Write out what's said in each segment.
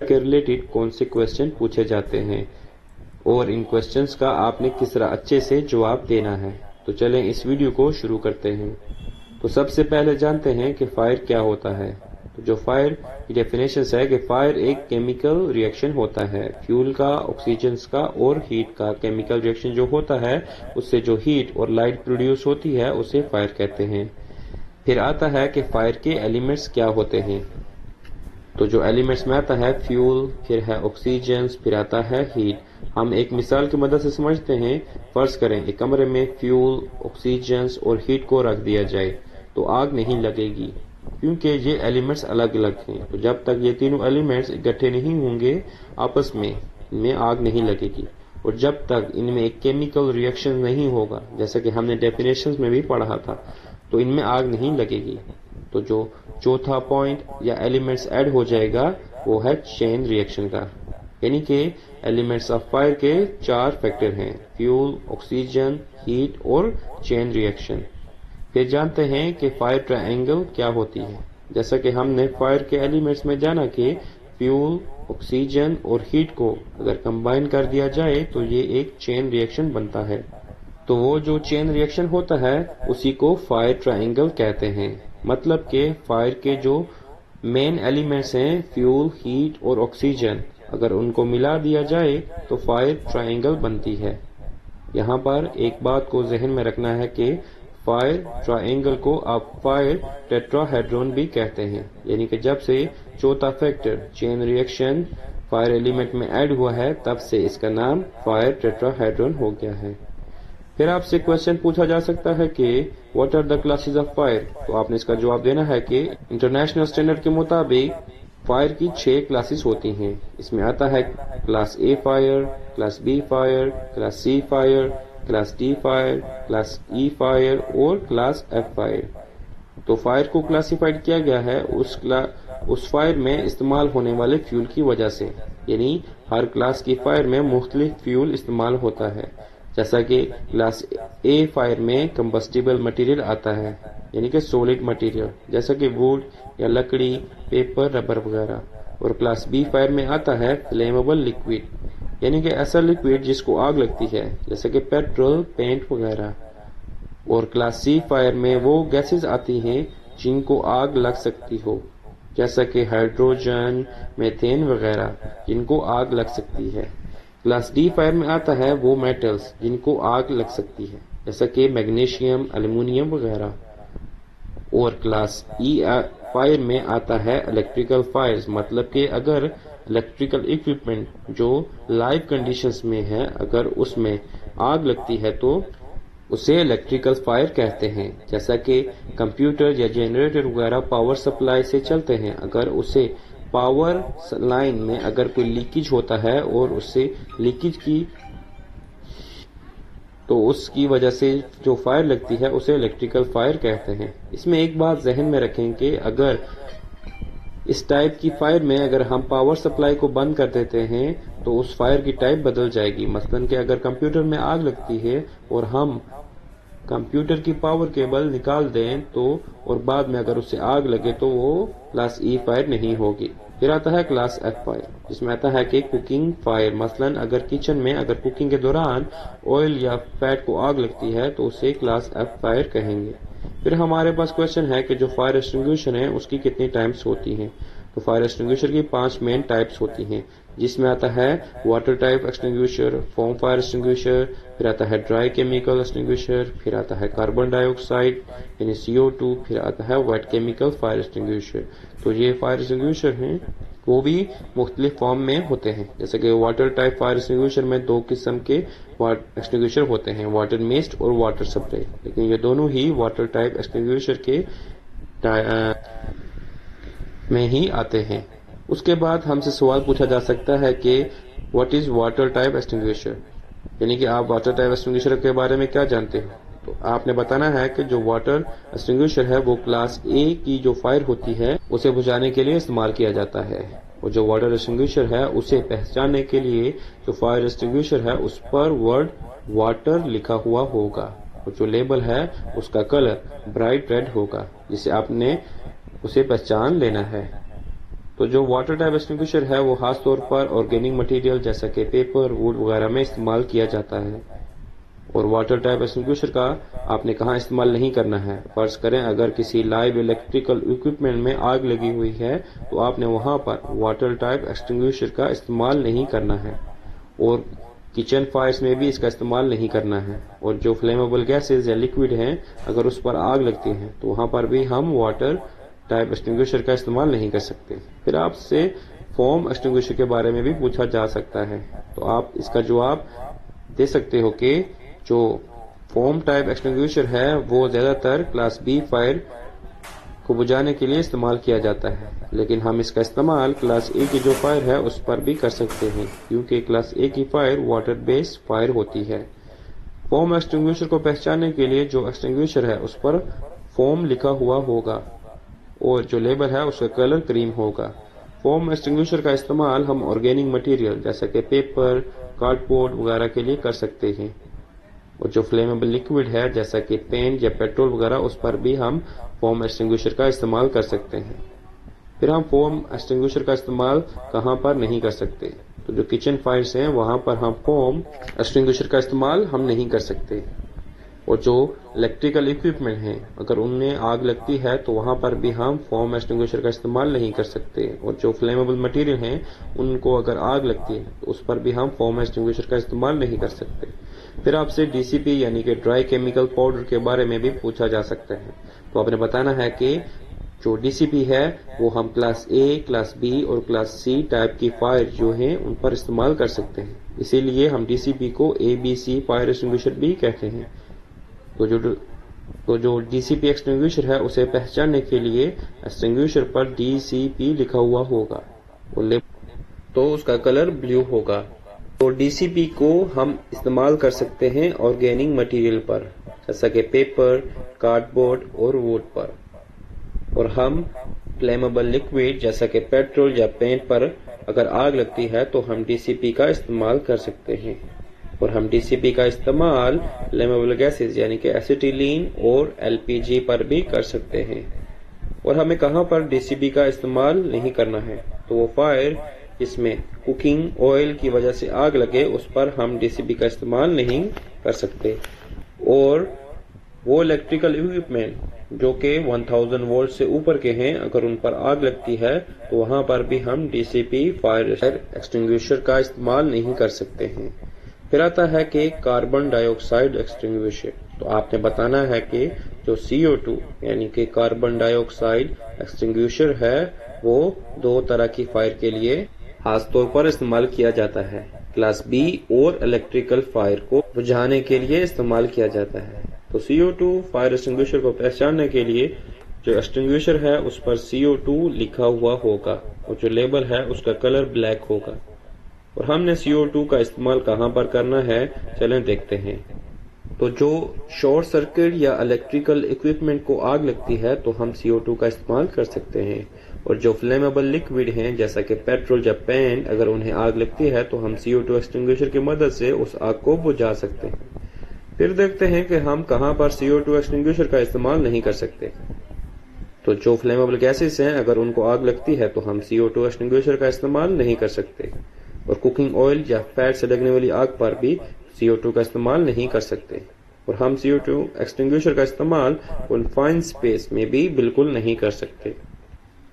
के रिलेटेड कौन से क्वेश्चन पूछे जाते हैं और इन क्वेश्चंस का आपने किस तरह अच्छे से जवाब देना है। तो चलें इस वीडियो को शुरू करते हैं। तो सबसे पहले जानते हैं कि फायर क्या होता है। तो जो फायर की डेफिनेशन है कि फायर एक केमिकल रिएक्शन होता है, फ्यूल का, ऑक्सीजन का और हीट का केमिकल रिएक्शन जो होता है उससे जो हीट और लाइट प्रोड्यूस होती है उसे फायर कहते हैं। फिर आता है कि फायर के एलिमेंट्स क्या होते हैं। तो जो एलिमेंट्स में आता है फ्यूल, फिर है ऑक्सीजन, फिर आता है हीट। हम एक मिसाल की मदद से समझते हैं। फर्ज करें एक कमरे में फ्यूल, ऑक्सीजन और हीट को रख दिया जाए तो आग नहीं लगेगी क्योंकि ये एलिमेंट्स अलग अलग हैं। तो जब तक ये तीनों एलिमेंट्स इकट्ठे नहीं होंगे आपस में, इनमें आग नहीं लगेगी। और जब तक इनमें एक केमिकल रिएक्शन नहीं होगा, जैसा कि हमने डेफिनेशंस में भी पढ़ा था, तो इनमें आग नहीं लगेगी। तो जो चौथा पॉइंट या एलिमेंट्स ऐड हो जाएगा वो है चेन रिएक्शन का, यानी कि एलिमेंट्स ऑफ फायर के 4 फैक्टर हैं, फ्यूल, ऑक्सीजन, हीट और चेन रिएक्शन। फिर जानते हैं कि फायर ट्रायंगल क्या होती है। जैसा कि हमने फायर के एलिमेंट्स में जाना कि फ्यूल, ऑक्सीजन और हीट को अगर कंबाइन कर दिया जाए तो ये एक चेन रिएक्शन बनता है। तो वो जो चेन रिएक्शन होता है उसी को फायर ट्रायंगल कहते हैं। मतलब कि फायर के जो मेन एलिमेंट्स हैं फ्यूल, हीट और ऑक्सीजन, अगर उनको मिला दिया जाए तो फायर ट्रायंगल बनती है। यहाँ पर एक बात को जहन में रखना है कि फायर ट्रायंगल को आप फायर टेट्राहेड्रॉन भी कहते हैं, यानी कि जब से चौथा factor chain reaction fire element में ऐड हुआ है तब से इसका नाम फायर टेट्राहेड्रॉन हो गया है। फिर आपसे क्वेश्चन पूछा जा सकता है कि what are the classes of fire. तो आपने इसका जवाब देना है कि इंटरनेशनल स्टैंडर्ड के मुताबिक फायर की 6 क्लासेस होती हैं। इसमें आता है class A fire, class B fire, class C fire, class D fire, class E fire और क्लास एफ फायर। तो फायर को क्लासिफाइड किया गया है उस फायर में इस्तेमाल होने वाले फ्यूल की वजह से, यानी हर क्लास की फायर में मुख्तलिफ फ्यूल इस्तेमाल होता है। जैसा कि क्लास ए फायर में कंबस्टिबल मटेरियल आता है, यानी कि सॉलिड मटेरियल जैसा कि वुड या लकड़ी, पेपर, रबर वगैरह। और क्लास बी फायर में आता है फ्लेमेबल लिक्विड, यानी कि ऐसा लिक्विड जिसको आग लगती है, जैसे कि पेट्रोल, पेंट वगैरह। और क्लास सी फायर में वो गैसेस आती हैं जिनको आग लग सकती हो, जैसा कि हाइड्रोजन, मीथेन वगैरह, जिनको आग लग सकती है। क्लास डी फायर में आता है वो मेटल्स जिनको आग लग सकती है, जैसा कि मैग्नीशियम, एल्युमिनियम वगैरह। और क्लास ई फायर में आता है इलेक्ट्रिकल फायर्स, मतलब कि अगर इलेक्ट्रिकल इक्विपमेंट जो लाइव कंडीशंस में है अगर उसमें आग लगती है तो उसे इलेक्ट्रिकल फायर कहते हैं। जैसा कि कंप्यूटर या जनरेटर वगैरह पावर सप्लाई से चलते हैं, अगर उसे पावर लाइन में अगर कोई लीकेज होता है और उससे लीकेज की तो उसकी वजह से जो फायर लगती है उसे इलेक्ट्रिकल फायर कहते हैं। इसमें एक बात जहन में रखें कि अगर इस टाइप की फायर में अगर हम पावर सप्लाई को बंद कर देते हैं तो उस फायर की टाइप बदल जाएगी। मसलन कि अगर कंप्यूटर में आग लगती है और हम कंप्यूटर की पावर केबल निकाल दें तो और बाद में अगर उससे आग लगे तो वो क्लास ई फायर नहीं होगी। फिर आता है क्लास एफ फायर, जिसमें आता है कि कुकिंग फायर, मसलन अगर किचन में अगर कुकिंग के दौरान ऑयल या फैट को आग लगती है तो उसे क्लास एफ फायर कहेंगे। फिर हमारे पास क्वेश्चन है कि जो फायर एक्सटिंग्विशर है उसकी कितनी टाइप्स होती हैं। तो फायर एक्सटिंग्विशर की 5 मेन टाइप्स होती हैं, जिसमें आता है water type extinguisher, foam fire extinguisher, फिर आता है ड्राई केमिकल एक्सटिंग्विशर, फिर आता है कार्बन डाइऑक्साइड यानी CO2, फिर आता है वेट केमिकल फायर एक्सटिंग्विशर। तो ये फायर एक्सटिंग्विशर हैं वो भी मुख्तलिफ फॉर्म में होते हैं। जैसे कि वाटर टाइप फायर एक्सटिंग्विशर में 2 किस्म के एक्सटिंग्विशर होते हैं, वाटर मिस्ट और वाटर स्प्रे, लेकिन ये दोनों ही वाटर टाइप एक्सटिंग्विशर के में ही आते हैं। उसके बाद हमसे सवाल पूछा जा सकता है कि what is water type extinguisher, यानी कि आप वाटर टाइप एक्सटिंग्विशर के बारे में क्या जानते हो। तो आपने बताना है कि जो वाटर एक्सटिंग्विशर है वो क्लास ए की जो फायर होती है उसे बुझाने के लिए इस्तेमाल किया जाता है, और जो वाटर एक्सटिंग्विशर है उसे पहचानने के लिए जो फायर एक्सटिंग्विशर है उस पर वर्ड वाटर लिखा हुआ होगा, और जो लेबल है उसका कलर ब्राइट रेड होगा, जिसे आपने उसे पहचान लेना है। तो जो वाटर टाइप एक्सटिंग्विशर है वो खास तौर पर ऑर्गेनिक मटेरियल जैसा कि पेपर, वुड वगैरह में इस्तेमाल किया जाता है। और वाटर टाइप एक्सटिंग्विशर का आपने कहाँ इस्तेमाल नहीं करना है। फर्ज करें अगर किसी लाइव इलेक्ट्रिकल इक्विपमेंट में आग लगी हुई है तो आपने वहां पर वाटर टाइप एक्सटिंग्विशर का इस्तेमाल नहीं करना है। और किचन फायर्स में भी इसका इस्तेमाल नहीं करना है। और जो फ्लेमेबल गैसेज या लिक्विड हैं अगर उस पर आग लगती है तो वहां पर भी हम वाटर टाइप एक्सटिंग्विशर का इस्तेमाल नहीं कर सकते। फिर आपसे फोम एक्सटिंग्विशर के बारे में भी पूछा जा सकता है, तो आप इसका जवाब दे सकते हो कि जो फोम टाइप एक्सटिंग्विशर है वो ज्यादातर क्लास बी फायर को बुझाने के लिए इस्तेमाल किया जाता है, लेकिन हम इसका इस्तेमाल क्लास ए की जो फायर है उस पर भी कर सकते हैं, क्योंकि क्लास ए की फायर वाटर बेस्ड फायर होती है। फोम एक्सटिंग्विशर को पहचानने के लिए जो एक्सटिंग्विशर है उस पर फोम लिखा हुआ होगा और जो लेबल है उसका कलर क्रीम होगा। फोम एक्सटिंग्विशर का इस्तेमाल हम ऑर्गेनिक मटेरियल जैसे कि पेपर, कार्डबोर्ड वगैरह के लिए कर सकते हैं। और जो फ्लेमेबल लिक्विड है जैसा कि पेंट या पेट्रोल वगैरह उस पर भी हम फोम एक्सटिंग्विशर का इस्तेमाल कर सकते हैं। फिर हम फोम एक्सटिंग्विशर का इस्तेमाल कहां पर नहीं कर सकते, तो जो किचन फायर्स हैं वहां पर हम फोम एक्सटिंग्विशर का इस्तेमाल हम नहीं कर सकते। और जो इलेक्ट्रिकल इक्विपमेंट हैं अगर उनमें आग लगती है तो वहां पर भी हम फोम एक्सटिंग्विशर का इस्तेमाल नहीं कर सकते। और जो फ्लेमेबल मटेरियल हैं उनको अगर आग लगती है तो उस पर भी हम फोम एक्सटिंग्विशर का इस्तेमाल नहीं कर सकते। फिर आपसे डीसीपी यानी कि ड्राई केमिकल पाउडर के बारे में भी पूछा जा सकता है, तो आपने बताना है कि जो डीसीपी है वो हम क्लास ए, क्लास बी और क्लास सी टाइप की फायर जो है उन पर इस्तेमाल कर सकते हैं, इसीलिए हम डीसीपी को ABC फायर एक्सटिंग्विशर भी कहते हैं। तो जो डीसीपी एक्सटिंग्विशर है उसे पहचानने के लिए एक्सटिंग्विशर पर DCP लिखा हुआ होगा और तो उसका कलर ब्लू होगा। तो डीसीपी को हम इस्तेमाल कर सकते हैं ऑर्गेनिक मटेरियल पर जैसा कि पेपर, कार्डबोर्ड और वुड पर। और हम फ्लेमेबल लिक्विड जैसा कि पेट्रोल या पेंट पर अगर आग लगती है तो हम डीसीपी का इस्तेमाल कर सकते हैं। और हम डीसीपी का इस्तेमाल फ्लेमेबल गैसेज यानी कि एसिटिलीन और LPG पर भी कर सकते हैं। और हमें कहां पर डीसीपी का इस्तेमाल नहीं करना है, तो वो फायर जिसमें कुकिंग ऑयल की वजह से आग लगे उस पर हम डीसीपी का इस्तेमाल नहीं कर सकते। और वो इलेक्ट्रिकल इक्विपमेंट जो कि 1000 वोल्ट से ऊपर के हैं अगर उन पर आग लगती है तो वहां पर भी हम डीसीपी फायर एक्सटिंग्विशर का इस्तेमाल नहीं कर सकते हैं। फिर आता है कि कार्बन डाइऑक्साइड एक्सटिंग्विशर, तो आपने बताना है कि जो CO2 यानी कि कार्बन डाइऑक्साइड एक्सटिंग्विशर है वो दो तरह की फायर के लिए खास तौर पर इस्तेमाल किया जाता है। क्लास बी और इलेक्ट्रिकल फायर को बुझाने के लिए इस्तेमाल किया जाता है। तो CO2 फायर एक्सटिंग्विशर को पहचानने के लिए जो एक्सटिंग्विशर है उस पर CO2 लिखा हुआ होगा और जो लेबल है उसका कलर ब्लैक होगा। और हमने CO2 का इस्तेमाल कहां पर करना है, चलें देखते हैं। तो जो शॉर्ट सर्किट या इलेक्ट्रिकल इक्विपमेंट को आग लगती है तो हम CO2 का इस्तेमाल कर सकते हैं। और जो फ्लेमेबल लिक्विड हैं जैसा कि पेट्रोल या पेंट अगर उन्हें आग लगती है तो हम CO2 एक्सटिंग्विशर की मदद से उस आग को बुझा सकते हैं। फिर देखते हैं कि हम कहां पर CO2 एक्सटिंग्विशर का इस्तेमाल नहीं कर सकते। तो जो फ्लेमेबल गैसेस हैं अगर उनको आग लगती है तो हम CO2 एक्सटिंग्विशर का इस्तेमाल नहीं कर सकते। और कुकिंग ऑयल या फैट से लगने वाली आग पर भी CO2 का इस्तेमाल नहीं कर सकते। और हम CO2 एक्सटिंग्विशर का इस्तेमाल कन्फाइंड स्पेस में भी बिल्कुल नहीं कर सकते।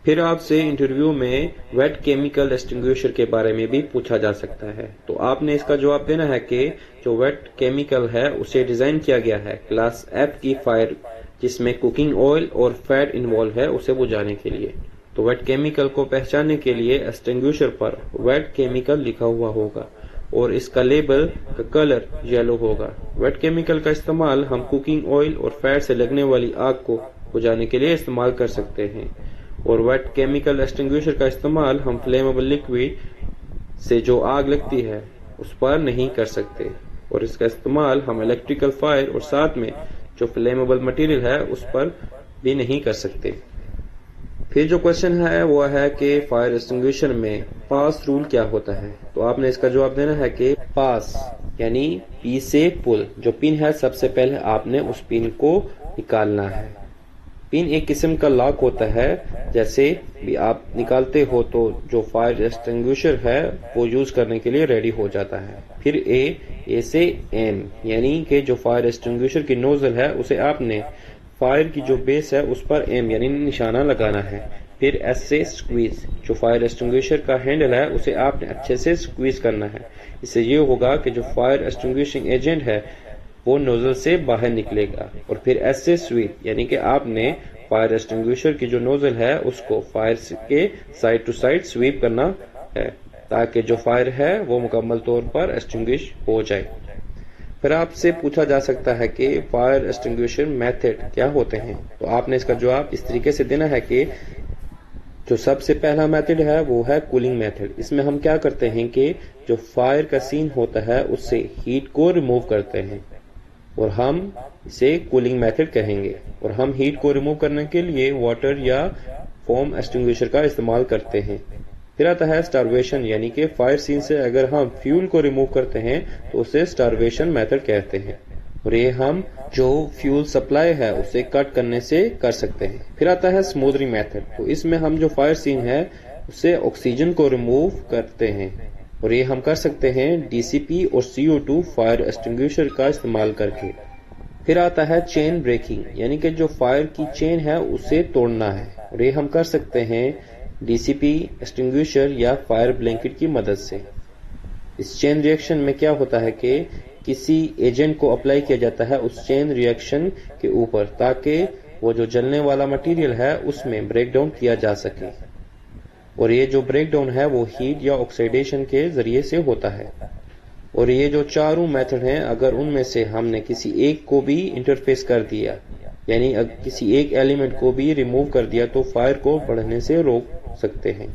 फिर आपसे इंटरव्यू में वेट केमिकल एक्सटिंग्विशर के बारे में भी पूछा जा सकता है, तो आपने इसका जवाब देना है कि जो वेट केमिकल है उसे डिजाइन किया गया है क्लास F की फायर जिसमें कुकिंग ऑयल और फैट इन्वॉल्व है उसे बुझाने के लिए। तो वेट केमिकल को पहचानने के लिए एक्सटिंग्विशर पर वेट केमिकल लिखा हुआ होगा और इसका लेबल का कलर येलो होगा। वेट केमिकल का इस्तेमाल हम कुकिंग ऑयल और फैट से लगने वाली आग को बुझाने के लिए इस्तेमाल कर सकते हैं। और वेट केमिकल एक्सटिंग्विशर का इस्तेमाल हम फ्लेमेबल लिक्विड से जो आग लगती है उस पर नहीं कर सकते। और इसका इस्तेमाल हम इलेक्ट्रिकल फायर और साथ में जो फ्लेमेबल मटेरियल है उस पर भी नहीं कर सकते। फिर जो क्वेश्चन है वो है कि फायर एक्सटिंग्विशर में पास रूल क्या होता है, तो आपने इसका जवाब देना है कि पास यानी P से पुल, जो पिन है सबसे पहले आपने उस पिन को निकालना है। पिन एक किस्म का लॉक होता है, जैसे भी आप निकालते हो तो जो फायर एक्सटिंग्विशर है वो यूज करने के लिए रेडी हो जाता है। फिर ए से एम, यानी कि जो फायर एक्सटिंग्विशर की नोजल है उसे आपने फायर की जो बेस है उस पर एम यानी निशाना लगाना है। फिर एस से स्क्वीज, जो फायर एक्सटिंग्विशर का हैंडल है उसे आपने अच्छे से स्क्वीज करना है। इससे ये होगा कि जो फायर एक्सटिंग्विशिंग एजेंट है वो नोजल से बाहर निकलेगा। और फिर एस से स्वीप, यानी कि आपने फायर एक्सटिंग्विशर की जो नोजल है उसको फायर के साइड टू साइड स्वीप करना है ताकि जो फायर है वो मुकम्मल तौर पर एक्सटिंग्विश हो जाए। फिर आपसे पूछा जा सकता है कि फायर एक्सटिंग्विशर मेथड क्या होते हैं, तो आपने इसका जवाब इस तरीके से देना है कि जो सबसे पहला मेथड है वो है कूलिंग मेथड। इसमें हम क्या करते हैं कि जो फायर का सीन होता है उससे हीट को रिमूव करते हैं और हम इसे कूलिंग मेथड कहेंगे। और हम हीट को रिमूव करने के लिए वाटर या फोम एक्सटिंग्विशर का इस्तेमाल करते हैं। फिर आता है स्टारवेशन, यानी कि फायर सीन से अगर हम फ्यूल को रिमूव करते हैं तो उसे स्टारवेशन मेथड कहते हैं और ये हम जो फ्यूल सप्लाई है उसे कट करने से कर सकते हैं। फिर आता है स्मूदरिंग मेथड, तो इसमें हम जो फायर सीन है उससे ऑक्सीजन को रिमूव करते हैं और ये हम कर सकते हैं डीसीपी और CO2 फायर एक्सटिंग्विशर का इस्तेमाल करके। फिर आता है चेन ब्रेकिंग, यानी कि जो फायर की चेन है उसे तोड़ना है और ये हम कर सकते हैं डीसीपी एक्सटिंग्विशर या फायर ब्लैंकेट की मदद से। इस चेन रिएक्शन में क्या होता है कि किसी एजेंट को अप्लाई किया जाता है उस चेन रिएक्शन के ऊपर ताकि वो जो जलने वाला मटेरियल है उसमें ब्रेक डाउन किया जा सके और ये जो ब्रेक डाउन है वो हीट या ऑक्सीडेशन के जरिए से होता है। और ये जो चारों मेथड हैं अगर उनमें से हमने किसी एक को भी इंटरफेस कर दिया, यानी अगर किसी एक एलिमेंट को भी रिमूव कर दिया तो फायर को बढ़ने से रोक सकते हैं।